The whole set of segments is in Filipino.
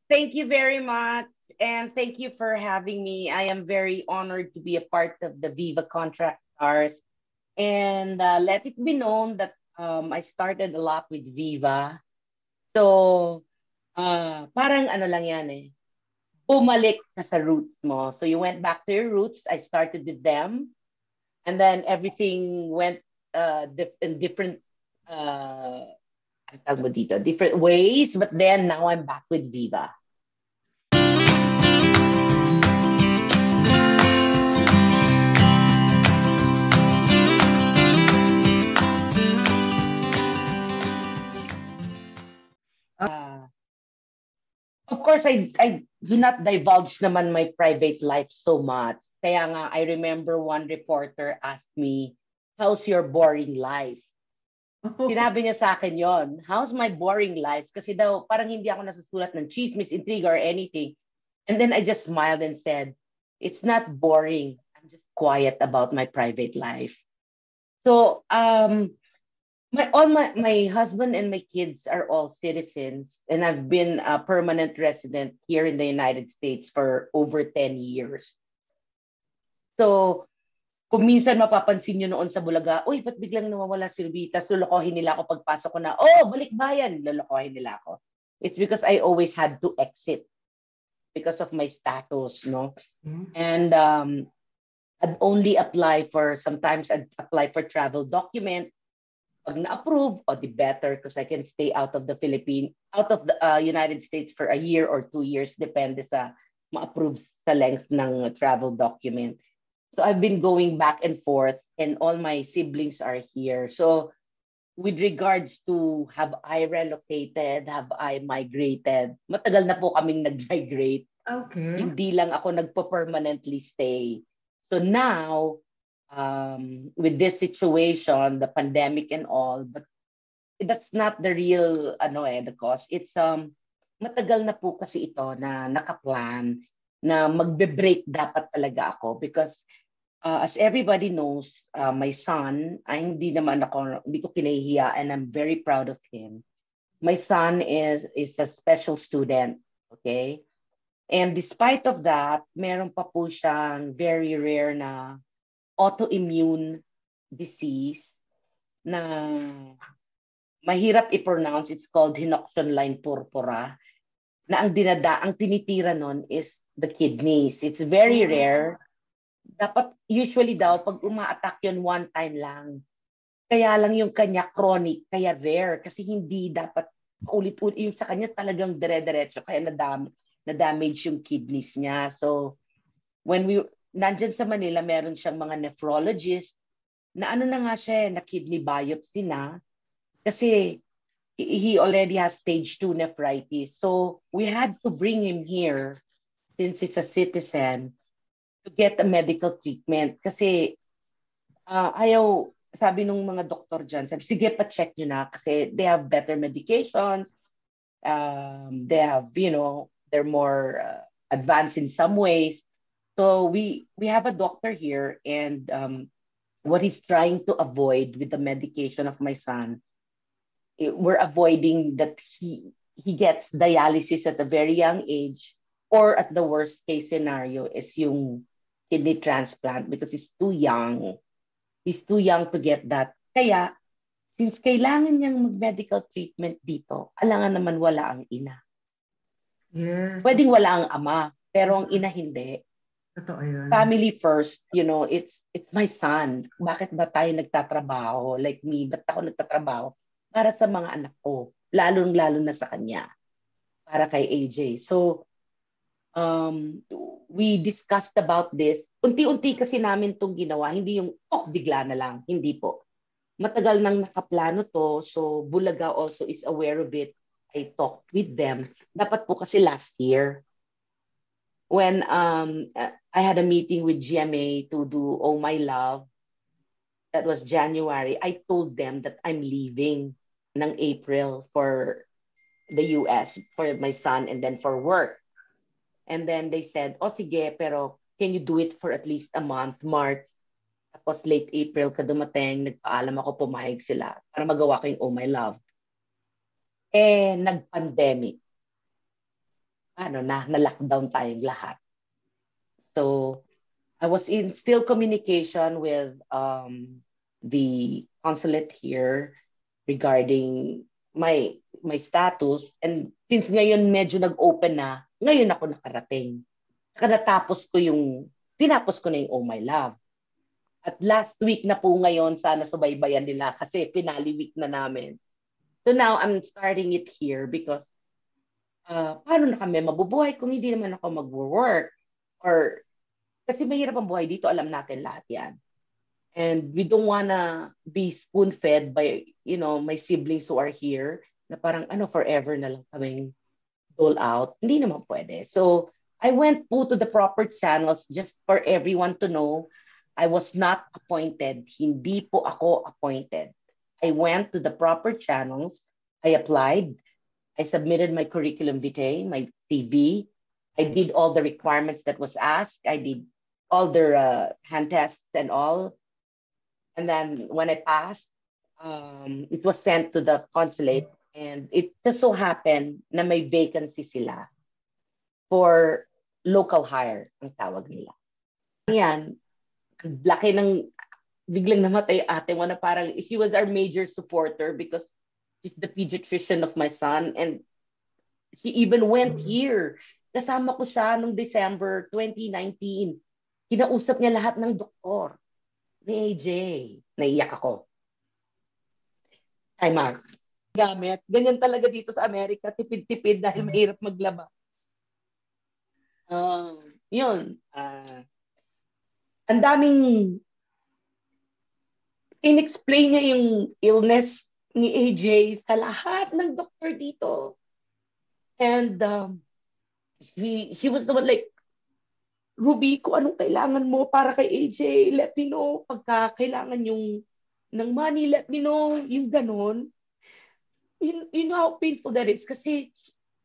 Thank you very much. And thank you for having me. I am very honored to be a part of the Viva Contract Stars. And let it be known that I started a lot with Viva. So, parang ano lang yan eh. Bumalik ka sa roots mo. So you went back to your roots. I started with them. And then everything went in different ang tawag mo dito, different ways. But then now I'm back with Viva. Uh, of course, I do not divulge naman my private life so much. Kaya nga, I remember one reporter asked me, how's your boring life? Oh, Sinabi niya sa akin yon, how's my boring life? Kasi daw, parang hindi ako nasusulat ng chismis, intrigue, or anything. And then I just smiled and said, it's not boring. I'm just quiet about my private life. So, my husband and my kids are all citizens, and I've been a permanent resident here in the United States for over 10 years. So, kung minsan mapapansin nyo noon sa Bulaga, uy, ba't biglang nawawala si Rubita? So, lolokohin nila ako pagpasok ko na, oh, balik bayan, lolokohin nila ako. It's because I always had to exit because of my status, no? mm. And I'd only apply for, sometimes I'd apply for travel document. Pag na-approve, o the better because I can stay out of the United States for a year or 2 years, depende sa ma-approve sa length ng travel document. So I've been going back and forth and all my siblings are here. So with regards to have I relocated, have I migrated, matagal na po kaming nag-migrate. Okay. Hindi lang ako nagpo-permanently stay. So now, with this situation, the pandemic and all, but that's not the real the cause. It's matagal na po kasi ito na nakaplan na magbe-break dapat talaga ako because as everybody knows, my son, ay hindi ko kinahihiya and I'm very proud of him. My son is a special student, okay? And despite of that, meron pa po siyang very rare na autoimmune disease na mahirap i-pronounce. It's called hinoxon line purpura na ang tinitira nun is the kidneys. It's very Oh, rare. Dapat usually daw pag uma-attack yun one time lang. Kaya lang yung kanya chronic, kaya rare kasi hindi dapat ulit-ulit yung sa kanya talagang dire-diretso kaya na-damage yung kidneys niya. So when nandyan sa Manila, meron siyang mga nephrologist na ano na nga siya, na kidney biopsy na kasi he already has stage 2 nephritis. So we had to bring him here since he's a citizen to get a medical treatment kasi ayaw, sabi nung mga doktor dyan, sabi, sige pa-check nyo na kasi they have better medications, they have, they're more advanced in some ways. So we have a doctor here and what he's trying to avoid with the medication of my son, we're avoiding that he gets dialysis at a very young age or at the worst case scenario is yung kidney transplant because he's too young. He's too young to get that. Kaya, since kailangan niyang mag-medical treatment dito, alangan naman wala ang ina. yes. Pwedeng wala ang ama, pero ang ina hindi. Totoo yun. Family first, it's my son. Bakit ba tayo nagtatrabaho? Like me, ba't ako nagtatrabaho? Para sa mga anak ko. Lalong-lalo na sa kanya. Para kay AJ. So, we discussed about this. Unti-unti kasi namin itong ginawa. Hindi yung, bigla na lang. Hindi po. Matagal nang nakaplano to. So, Bulaga also is aware of it. I talked with them. Dapat po kasi last year, when I had a meeting with GMA to do Oh My Love, that was January, I told them that I'm leaving ng April for the US for my son and then for work. And then they said, oh sige, pero can you do it for at least a month, March? Tapos late April ka dumating, nagpaalam ako, pumayag sila para magawa ko yung Oh My Love. Nag-pandemic. na-lockdown tayong lahat. So, I was in still communication with the consulate here regarding my status. And since ngayon medyo nag-open na, ngayon ako nakarating. Saka tinapos ko na yung Oh My Love. At last week na po ngayon, sana subaybayan nila kasi finale week na namin. So now, I'm starting it here because paano na kami mabubuhay kung hindi naman ako mag-work? Or, kasi mahirap ang buhay dito, alam natin lahat yan. And we don't wanna be spoon-fed by, my siblings who are here na parang forever na lang kaming dole out. Hindi naman pwede. So, I went po to the proper channels just for everyone to know I was not appointed. Hindi po ako appointed. I went to the proper channels. I applied. I submitted my curriculum vitae, my CV. I did all the requirements that was asked. I did all the hand tests and all. And then when I passed, it was sent to the consulate. And it just so happened na may vacancy sila for local hire, ang tawag nila. Yan, laki ng biglang namatay ate mo na parang she was our major supporter because she's the pediatrician of my son and she even went here. Kasama ko siya noong December 2019. Kinausap niya lahat ng doktor ni AJ. Naiyak ako. Time out. Gamit. Ganyan talaga dito sa Amerika. Tipid-tipid dahil mahirap maglaba. Yun. Ang daming inexplain niya yung illness ni AJ sa lahat ng doktor dito. And he was the one like, Ruby, kung anong kailangan mo para kay AJ, let me know. Pagka kailangan yung ng money, let me know. Yung ganon. You know how painful that is? Kasi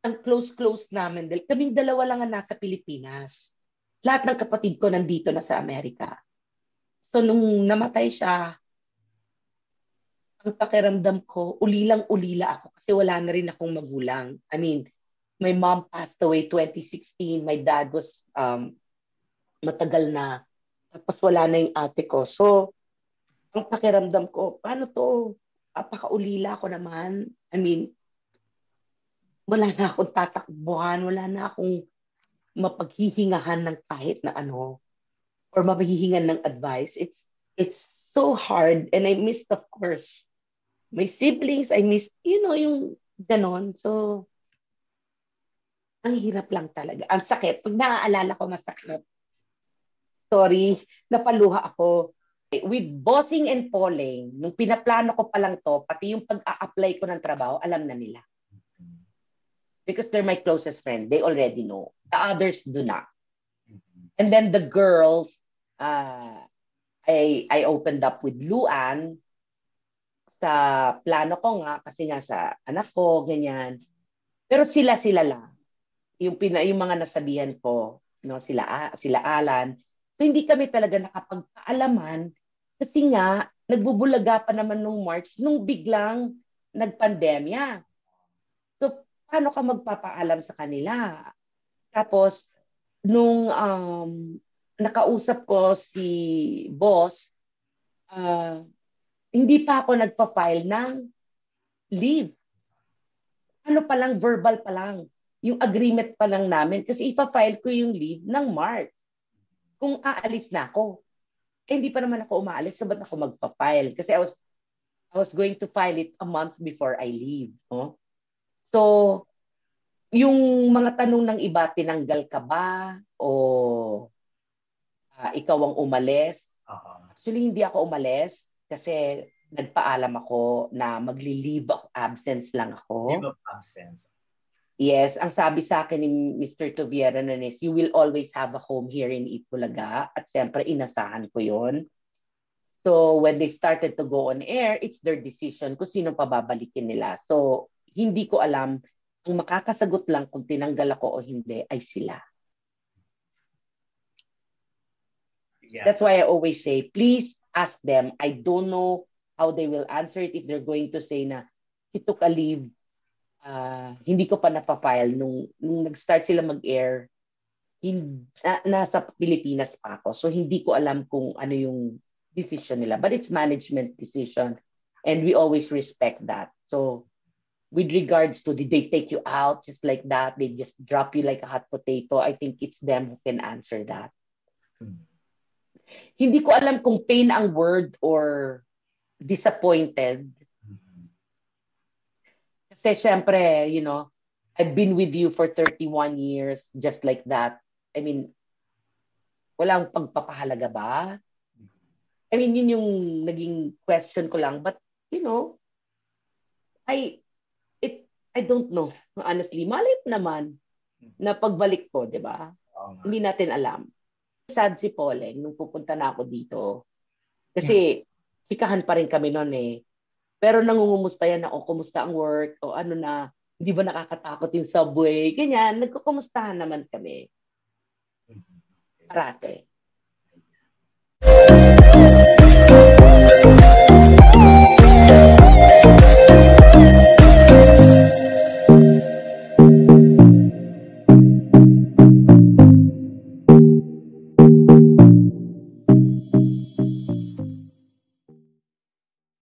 ang close namin. Kaming dalawa lang ang nasa Pilipinas. Lahat ng kapatid ko nandito na sa Amerika. So nung namatay siya, ang pakiramdam ko, ulilang-ulila ako kasi wala na rin akong magulang. I mean, my mom passed away 2016. My dad was matagal na. Tapos wala na yung ate ko. So, ang pakiramdam ko, paano to? Apakaulila ko naman. I mean, wala na akong tatakbuhan, wala na akong mapaghihingahan ng kahit na ano or mapaghihingan ng advice. It's so hard and I missed, of course, my siblings. I missed, yung ganon. So, ang hirap lang talaga. Ang sakit. Pag naaalala ko, masakit. Sorry, napaluha ako. With bossing and polling, nung pinaplano ko pa lang to, pati yung pag-a-apply ko ng trabaho, alam na nila. Because they're my closest friend. They already know. The others do not. And then the girls, I opened up with Luan sa plano ko nga, kasi nga sa anak ko, ganyan. Pero sila lang. Yung mga nasabihan ko, sila Alan. So hindi kami talaga nakapagkaalaman kasi nga, nagbubulaga pa naman nung March, nung biglang nagpandemya. So, paano ka magpapaalam sa kanila? Tapos, nung nakausap ko si boss, hindi pa ako nagpa-file ng leave. Ano pa lang, verbal pa lang. Yung agreement pa lang namin. Kasi ipa-file ko yung leave ng March. Kung aalis na ako. Hindi pa naman ako umaalis. So, ba't ako magpa-file? Kasi I was going to file it a month before I leave. No? So, yung mga tanong ng iba, tinanggal ka ba? O ikaw ang umalis? Actually, hindi ako umalis kasi nagpaalam ako na magli-leave of absence lang ako. Leave of absence. Yes, ang sabi sa akin ni Mr. Toviera is, you will always have a home here in EAT Bulaga. At siyempre, inasahan ko yon. So, when they started to go on air, it's their decision kung sino pababalikin nila. So, hindi ko alam. Ang makakasagot lang kung tinanggal ako o hindi ay sila. Yeah. That's why I always say, please ask them. I don't know how they will answer it if they're going to say na he took a leave hindi ko pa napafile nung nag-start sila mag-air. Nasa Pilipinas pa ako. So hindi ko alam kung ano yung decision nila. But it's management decision. And we always respect that. So with regards to did they take you out just like that? They just drop you like a hot potato? I think it's them who can answer that. Hindi ko alam kung pain ang word or disappointed. Kasi syempre, I've been with you for 31 years just like that. I mean, walang pagpapahalaga ba? I mean, yun yung naging question ko lang. But, I don't know. Honestly, malay naman na pagbalik ko, di ba? Hindi natin alam. Sad si Poleng nung pupunta na ako dito. Kasi, chikahan pa rin kami noon eh. Pero nangungumusta yan ako, kumusta ang work, o ano na, hindi ba nakakatakot yung subway, ganyan, nagkukumustahan naman kami. Parate.